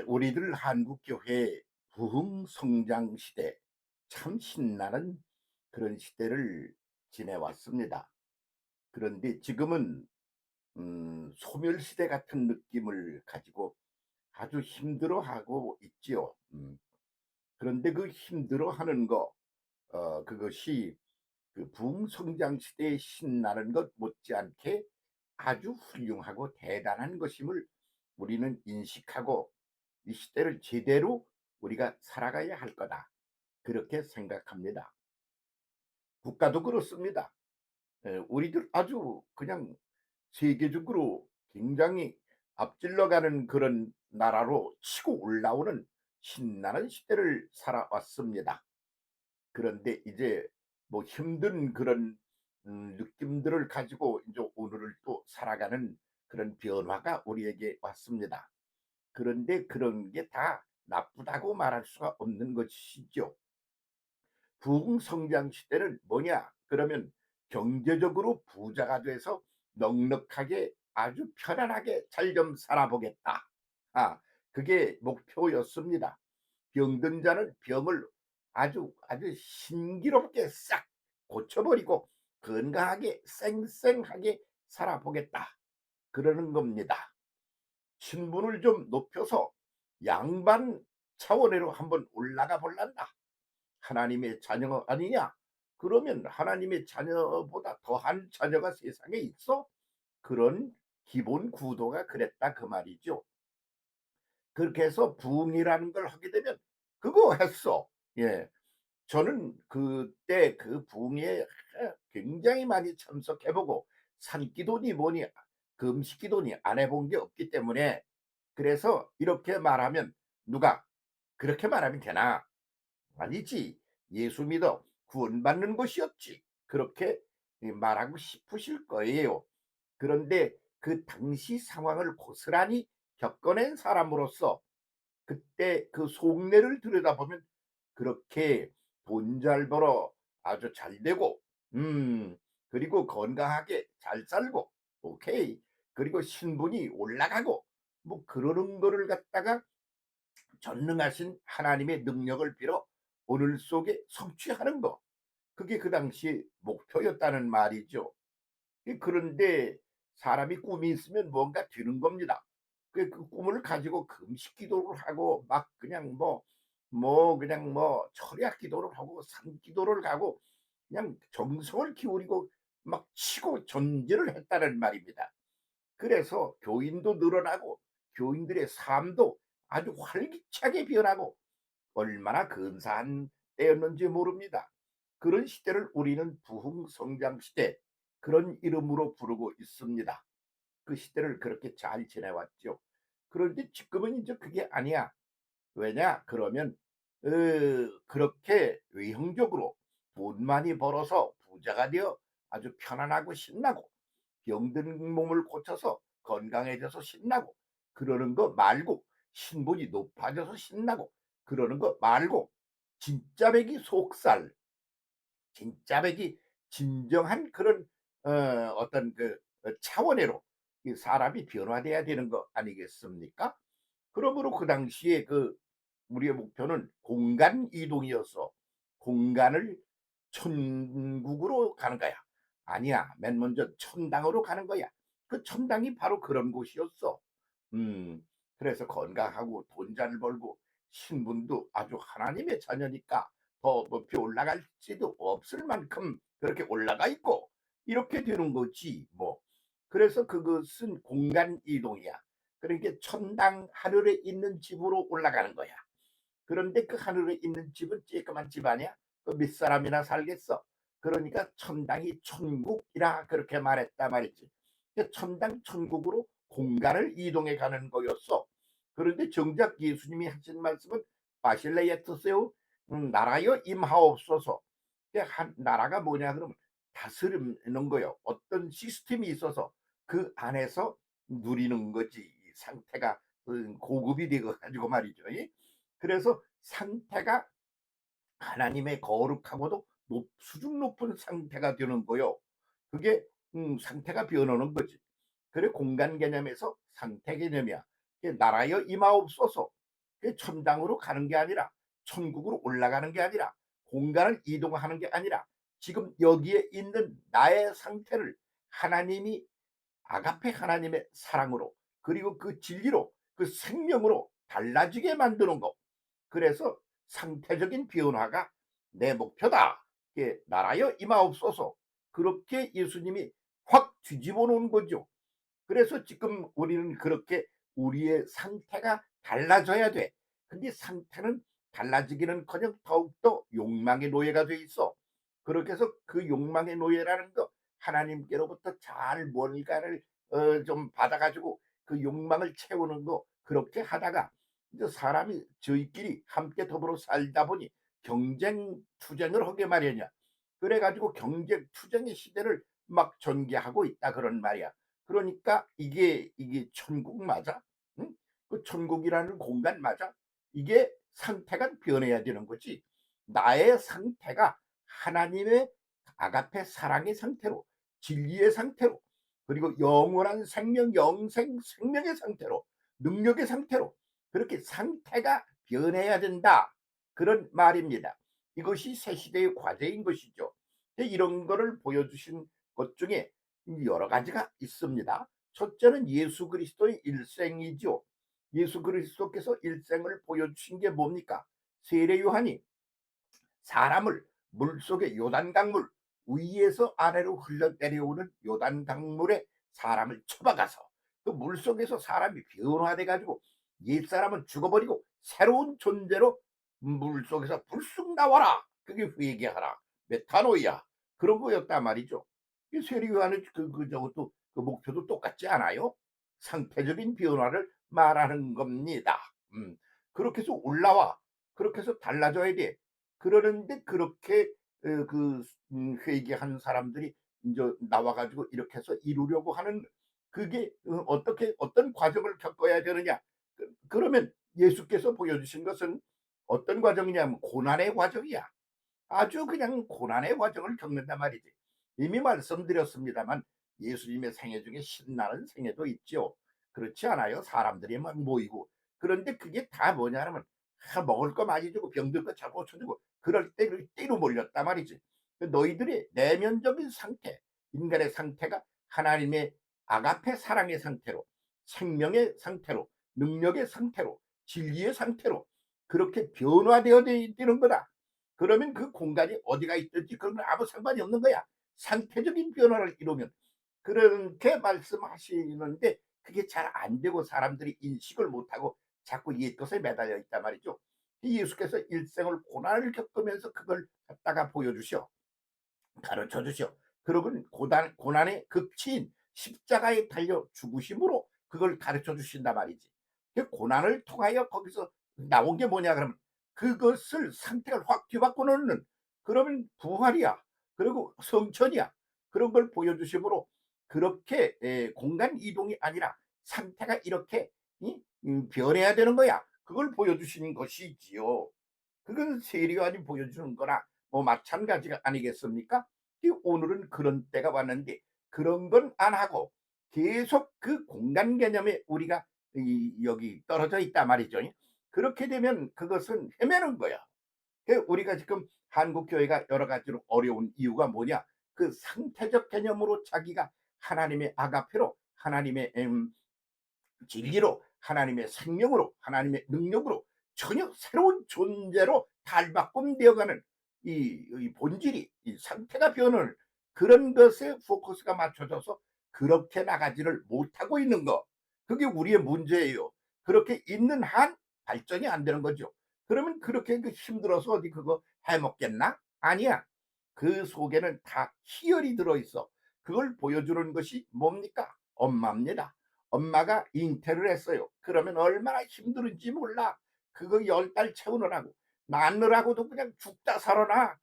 우리들 한국교회 부흥성장 시대, 참 신나는 그런 시대를 지내왔습니다. 그런데 지금은 소멸시대 같은 느낌을 가지고 아주 힘들어하고 있지요. 그런데 그 힘들어하는 그것이 그 부흥성장 시대에 신나는 것 못지않게 아주 훌륭하고 대단한 것임을 우리는 인식하고 이 시대를 제대로 우리가 살아가야 할 거다. 그렇게 생각합니다. 국가도 그렇습니다. 우리들 아주 그냥 세계적으로 굉장히 앞질러가는 그런 나라로 치고 올라오는 신나는 시대를 살아왔습니다. 그런데 이제 뭐 힘든 그런 느낌들을 가지고 이제 오늘을 또 살아가는 그런 변화가 우리에게 왔습니다. 그런데 그런 게 다 나쁘다고 말할 수가 없는 것이죠. 부흥성장 시대는 뭐냐? 그러면 경제적으로 부자가 돼서 넉넉하게 아주 편안하게 잘 좀 살아보겠다. 아, 그게 목표였습니다. 병든 자는 병을 아주 신기롭게 싹 고쳐버리고 건강하게 쌩쌩하게 살아보겠다. 그러는 겁니다. 신분을 좀 높여서 양반 차원으로 한번 올라가 볼란다. 하나님의 자녀 아니냐? 그러면 하나님의 자녀보다 더한 자녀가 세상에 있어? 그런 기본 구도가 그랬다 그 말이죠. 그렇게 해서 부흥이라는 걸 하게 되면 그거 했어. 예. 저는 그때 그 부흥회에 굉장히 많이 참석해 보고 산기도니 뭐니 금식기도니 안 해본 게 없기 때문에, 그래서 이렇게 말하면 누가 그렇게 말하면 되나? 아니지. 예수 믿어 구원받는 것이었지. 그렇게 말하고 싶으실 거예요. 그런데 그 당시 상황을 고스란히 겪어낸 사람으로서 그때 그 속내를 들여다보면 그렇게 돈 잘 벌어 아주 잘 되고, 음 그리고 건강하게 잘 살고, 오케이, 그리고 신분이 올라가고 뭐 그러는 거를 갖다가 전능하신 하나님의 능력을 빌어 오늘 속에 성취하는 거, 그게 그 당시 목표였다는 말이죠. 그런데 사람이 꿈이 있으면 뭔가 되는 겁니다. 그 꿈을 가지고 금식 기도를 하고 막 그냥 그냥 철야 기도를 하고 산 기도를 가고 그냥 정성을 기울이고 막 치고 존재를 했다는 말입니다. 그래서 교인도 늘어나고 교인들의 삶도 아주 활기차게 변하고 얼마나 근사한 때였는지 모릅니다. 그런 시대를 우리는 부흥성장 시대, 그런 이름으로 부르고 있습니다. 그 시대를 그렇게 잘 지내왔죠. 그런데 지금은 이제 그게 아니야. 왜냐? 그러면 어, 그렇게 외형적으로 돈 많이 벌어서 부자가 되어 아주 편안하고 신나고 병든 몸을 고쳐서 건강해져서 신나고 그러는 거 말고, 신분이 높아져서 신나고 그러는 거 말고, 진짜 백이 속살, 진짜 백이 진정한 그런 어떤 차원으로 이 사람이 변화돼야 되는 거 아니겠습니까? 그러므로 그 당시에 우리의 목표는 공간 이동이어서 공간을 천국으로 가는 거야. 아니야. 맨 먼저 천당으로 가는 거야. 그 천당이 바로 그런 곳이었어. 음. 그래서 건강하고 돈 잘 벌고 신분도 아주 하나님의 자녀니까 더 높이 올라갈지도 없을 만큼 그렇게 올라가 있고 이렇게 되는 거지 뭐. 그래서 그것은 공간 이동이야. 그러니까 천당 하늘에 있는 집으로 올라가는 거야. 그런데 그 하늘에 있는 집은 쬐끄만 집 아니야? 그 몇 사람이나 살겠어? 그러니까 천당이 천국이라 그렇게 말했다 말이지. 그 천당 천국으로 공간을 이동해 가는 거였어. 그런데 정작 예수님이 하신 말씀은 바실레에 트세요, 나라여 임하옵소서. 한 나라가 뭐냐 그러면 다스리는 거요. 어떤 시스템이 있어서 그 안에서 누리는 거지. 상태가 고급이 되어 가지고 말이죠. 그래서 상태가 하나님의 거룩하고도 수준 높은 상태가 되는 거요. 그게 상태가 변하는 거지. 그래 공간 개념에서 상태 개념이야. 나라여 임하옵소서. 천당으로 가는 게 아니라, 천국으로 올라가는 게 아니라, 공간을 이동하는 게 아니라, 지금 여기에 있는 나의 상태를 하나님이 아가페 하나님의 사랑으로, 그리고 그 진리로, 그 생명으로 달라지게 만드는 거. 그래서 상태적인 변화가 내 목표다. 나라여 임하옵소서. 그렇게 예수님이 확 뒤집어 놓은 거죠. 그래서 지금 우리는 그렇게 우리의 상태가 달라져야 돼. 근데 상태는 달라지기는커녕 더욱더 욕망의 노예가 돼 있어. 그렇게 해서 그 욕망의 노예라는 거, 하나님께로부터 잘 뭔가를 좀 받아가지고 그 욕망을 채우는 거, 그렇게 하다가 이제 사람이 저희끼리 함께 더불어 살다 보니 경쟁 투쟁을 하게 마련이야. 그래가지고 경쟁 투쟁의 시대를 막 전개하고 있다 그런 말이야. 그러니까 이게 천국 맞아? 응? 그 천국이라는 공간 맞아? 이게 상태가 변해야 되는 거지. 나의 상태가 하나님의 아가페 사랑의 상태로, 진리의 상태로, 그리고 영원한 생명, 영생 생명의 상태로, 능력의 상태로, 그렇게 상태가 변해야 된다. 그런 말입니다. 이것이 새 시대의 과제인 것이죠. 이런 거를 보여주신 것 중에 여러 가지가 있습니다. 첫째는 예수 그리스도의 일생이죠. 예수 그리스도께서 일생을 보여주신 게 뭡니까? 세례 요한이 사람을 물속의 요단 강물 위에서 아래로 흘러내려오는 요단 강물에 사람을 쳐박아서 그 물속에서 사람이 변화돼 가지고 옛사람은 죽어버리고 새로운 존재로 물속에서 불쑥 나와라. 그게 회개하라. 메타노이아. 그런 거였단 말이죠. 이 세례요한의 저것도 그 목표도 똑같지 않아요? 상태적인 변화를 말하는 겁니다. 그렇게 해서 올라와. 그렇게 해서 달라져야 돼. 그러는데 그렇게 회개한 사람들이 이제 나와 가지고 이렇게 해서 이루려고 하는, 그게 어떻게 어떤 과정을 겪어야 되느냐. 그러면 예수께서 보여주신 것은 어떤 과정이냐면 고난의 과정이야. 아주 그냥 고난의 과정을 겪는단 말이지. 이미 말씀드렸습니다만 예수님의 생애 중에 신나는 생애도 있죠. 그렇지 않아요? 사람들이 막 모이고. 그런데 그게 다 뭐냐면 먹을 거 많이 주고 병들 거 잘 고쳐주고 그럴 때 띠로 몰렸단 말이지. 너희들의 내면적인 상태, 인간의 상태가 하나님의 아가페 사랑의 상태로, 생명의 상태로, 능력의 상태로, 진리의 상태로 그렇게 변화되어야 되는 거다. 그러면 그 공간이 어디가 있든지 그런 건 아무 상관이 없는 거야. 상태적인 변화를 이루면. 그렇게 말씀하시는데 그게 잘 안 되고 사람들이 인식을 못하고 자꾸 옛것에 매달려 있단 말이죠. 예수께서 일생을 고난을 겪으면서 그걸 갖다가 보여주셔. 가르쳐 주시오. 그러고는 고난의 극치인 십자가에 달려 죽으심으로 그걸 가르쳐 주신단 말이지. 그 고난을 통하여 거기서 나온 게 뭐냐 그러면 그것을 상태를 확 뒤바꿔 놓는, 그러면 부활이야. 그리고 성천이야. 그런 걸 보여주심으로 그렇게 공간 이동이 아니라 상태가 이렇게 변해야 되는 거야. 그걸 보여주시는 것이지요. 그건 세례요한이 보여주는 거나 뭐 마찬가지가 아니겠습니까? 오늘은 그런 때가 왔는데 그런 건 안 하고 계속 그 공간 개념에 우리가 여기 떨어져 있단 말이죠. 그렇게 되면 그것은 헤매는 거야. 우리가 지금 한국 교회가 여러 가지로 어려운 이유가 뭐냐? 그 상태적 개념으로 자기가 하나님의 아가페로, 하나님의 진리로, 하나님의 생명으로, 하나님의 능력으로 전혀 새로운 존재로 탈바꿈되어가는 이 본질이, 이 상태가 변하는 그런 것에 포커스가 맞춰져서 그렇게 나가지를 못하고 있는 거, 그게 우리의 문제예요. 그렇게 있는 한 발전이 안 되는 거죠. 그러면 그렇게 힘들어서 어디 그거 해먹겠나? 아니야. 그 속에는 다 희열이 들어있어. 그걸 보여주는 것이 뭡니까? 엄마입니다. 엄마가 잉태를 했어요. 그러면 얼마나 힘들은지 몰라. 그거 10달 채우느라고 낳느라고도 그냥 죽다 살아나.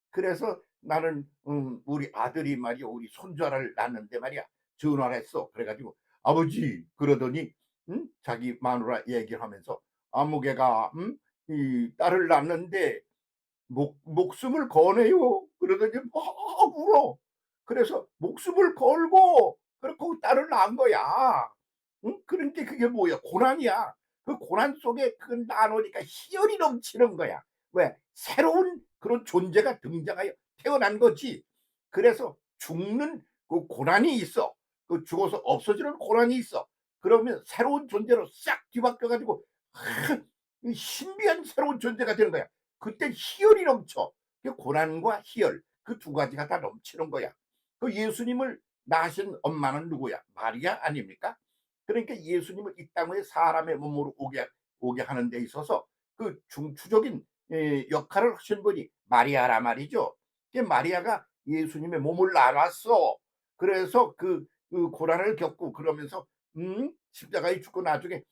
그래서 나는 우리 아들이 말이야, 우리 손자를 낳는데 말이야, 전화를 했어. 그래가지고 아버지 그러더니 자기 마누라 얘기를 하면서 아무개가 이 딸을 낳는데 목숨을 거네요. 그러더니 막 울어. 그래서 목숨을 걸고 그렇고 딸을 낳은 거야. 응? 그러니까 그게 뭐야? 고난이야. 그 고난 속에 그 나누니까 희열이 넘치는 거야. 왜? 새로운 그런 존재가 등장하여 태어난 거지. 그래서 죽는 그 고난이 있어. 그 죽어서 없어지는 고난이 있어. 그러면 새로운 존재로 싹 뒤바뀌어 가지고 신비한 새로운 존재가 되는 거야. 그때 희열이 넘쳐. 그 고난과 희열 그 두 가지가 다 넘치는 거야. 그 예수님을 낳으신 엄마는 누구야? 마리아 아닙니까? 그러니까 예수님을 이 땅에 사람의 몸으로 오게 하는 데 있어서 그 중추적인 역할을 하신 분이 마리아라 말이죠. 그 마리아가 예수님의 몸을 나눴어. 그래서 그 고난을 겪고 그러면서 십자가에 죽고 나중에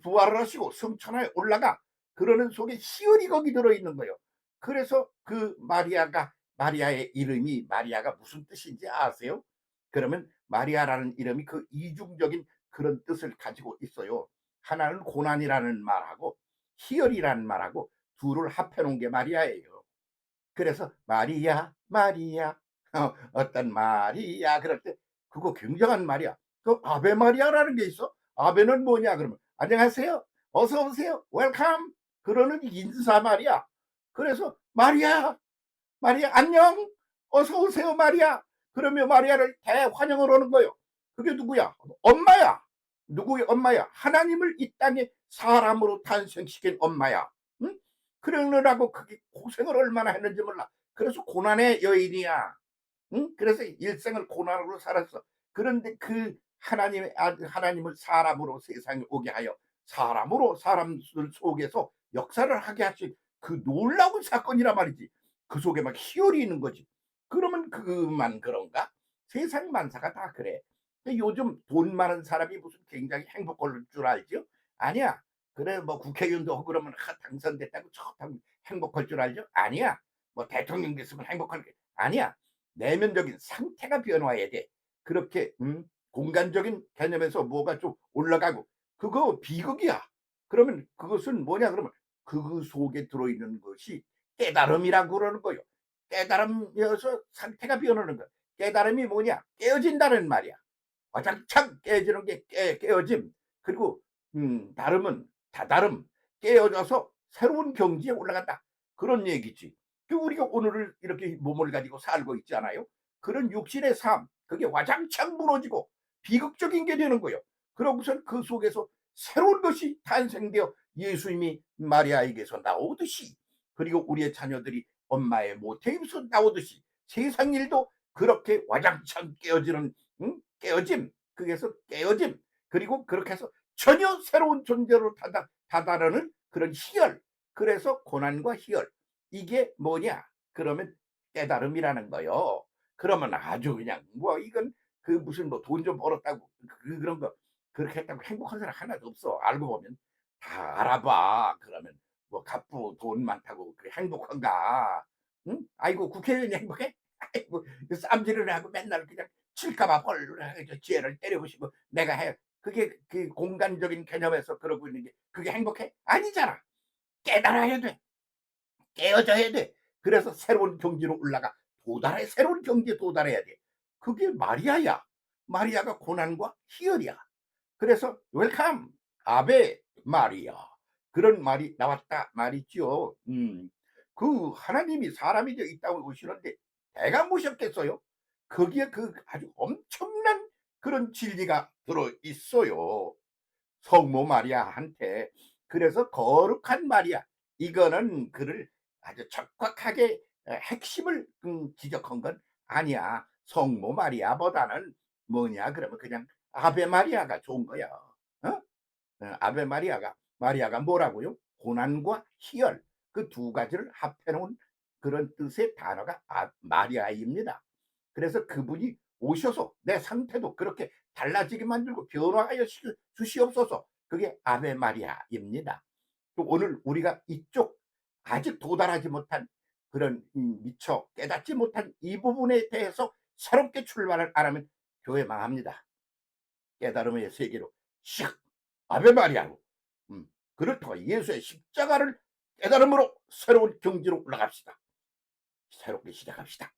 부활을 하시고 성천하에 올라가 그러는 속에 희열이 거기 들어있는 거예요. 그래서 그 마리아의 이름이 마리아가 무슨 뜻인지 아세요? 그러면 마리아라는 이름이 그 이중적인 그런 뜻을 가지고 있어요. 하나는 고난이라는 말하고 희열이라는 말하고 둘을 합해 놓은 게 마리아예요. 그래서 마리아 마리아 어떤 마리아 그럴 때 그거 굉장한 말이야. 그 아베 마리아라는 게 있어. 아베는 뭐냐 그러면 안녕하세요. 어서 오세요. 웰컴. 그러는 인사 말이야. 그래서 마리아 마리아 안녕. 어서 오세요 마리아. 그러면 마리아를 대환영을 하는 거예요. 그게 누구야? 엄마야. 누구의 엄마야? 하나님을 이 땅에 사람으로 탄생시킨 엄마야. 응? 그러느라고 그게 고생을 얼마나 했는지 몰라. 그래서 고난의 여인이야. 응? 그래서 일생을 고난으로 살았어. 그런데 그 하나님의 하나님을 사람으로 세상에 오게 하여 사람으로 사람들 속에서 역사를 하게 하신 그 놀라운 사건이란 말이지. 그 속에 막 희열이 있는 거지. 그러면 그만 그런가? 세상 만사가 다 그래. 근데 요즘 돈 많은 사람이 무슨 굉장히 행복할 줄 알죠? 아니야. 그래 뭐 국회의원도 하고 그러면 당선됐다고 행복할 줄 알죠? 아니야. 뭐 대통령 됐으면 행복할 게 아니야. 내면적인 상태가 변화해야 돼. 그렇게 공간적인 개념에서 뭐가 좀 올라가고 그거 비극이야. 그러면 그것은 뭐냐 그러면 그 속에 들어있는 것이 깨달음이라고 그러는 거요. 깨달음이어서 상태가 변하는 거야. 깨달음이 뭐냐? 깨어진다는 말이야. 와장창 깨지는 게 깨어짐. 그리고 다름은 다다름 깨어져서 새로운 경지에 올라간다. 그런 얘기지. 그 우리가 오늘을 이렇게 몸을 가지고 살고 있잖아요. 그런 육신의 삶 그게 와장창 무너지고 비극적인 게 되는 거예요. 그러고선 그 속에서 새로운 것이 탄생되어 예수님이 마리아에게서 나오듯이 그리고 우리의 자녀들이 엄마의 모태에서 나오듯이 세상 일도 그렇게 와장창 깨어지는 깨어짐 그게서 깨어짐 그리고 그렇게 해서 전혀 새로운 존재로 다다르는 그런 희열 그래서 고난과 희열 이게 뭐냐 그러면 깨달음이라는 거요. 그러면 아주 그냥 뭐 이건 그 무슨 뭐 돈 좀 벌었다고 그런 거 그렇게 했다고 행복한 사람 하나도 없어. 알고 보면 다 알아봐. 그러면 뭐 갑부 돈 많다고 그 행복한가? 응? 아이고 국회의원이 행복해? 아이고 쌈질을 하고 맨날 그냥 칠까봐 벌 지혜를 때려부시고 내가 해. 그게 그 공간적인 개념에서 그러고 있는 게 그게 행복해? 아니잖아. 깨달아야 돼. 깨어져야 돼. 그래서 새로운 경지로 올라가 새로운 경지에 도달해야 돼. 그게 마리아야. 마리아가 고난과 희열이야. 그래서 웰컴 아베 마리아 그런 말이 나왔다 말이죠. 그 하나님이 사람이 되어 이 땅에 오시는데 배가 무섭겠어요? 거기에 그 아주 엄청난 그런 진리가 들어 있어요. 성모 마리아한테. 그래서 거룩한 마리아 이거는 그를 아주 적확하게 핵심을 지적한 건 아니야. 성모 마리아보다는 뭐냐 그러면 그냥 아베 마리아가 좋은 거야. 어? 아베 마리아가 뭐라고요? 고난과 희열 그 두 가지를 합해 놓은 그런 뜻의 단어가 마리아입니다. 그래서 그분이 오셔서 내 상태도 그렇게 달라지게 만들고 변화하여 주시옵소서. 그게 아베 마리아입니다. 또 오늘 우리가 이쪽 아직 도달하지 못한 그런 미처 깨닫지 못한 이 부분에 대해서 새롭게 출발을 안 하면 교회 망합니다. 깨달음의 세계로 샥 아베 마리아로 그렇다고 예수의 십자가를 깨달음으로 새로운 경지로 올라갑시다. 새롭게 시작합시다.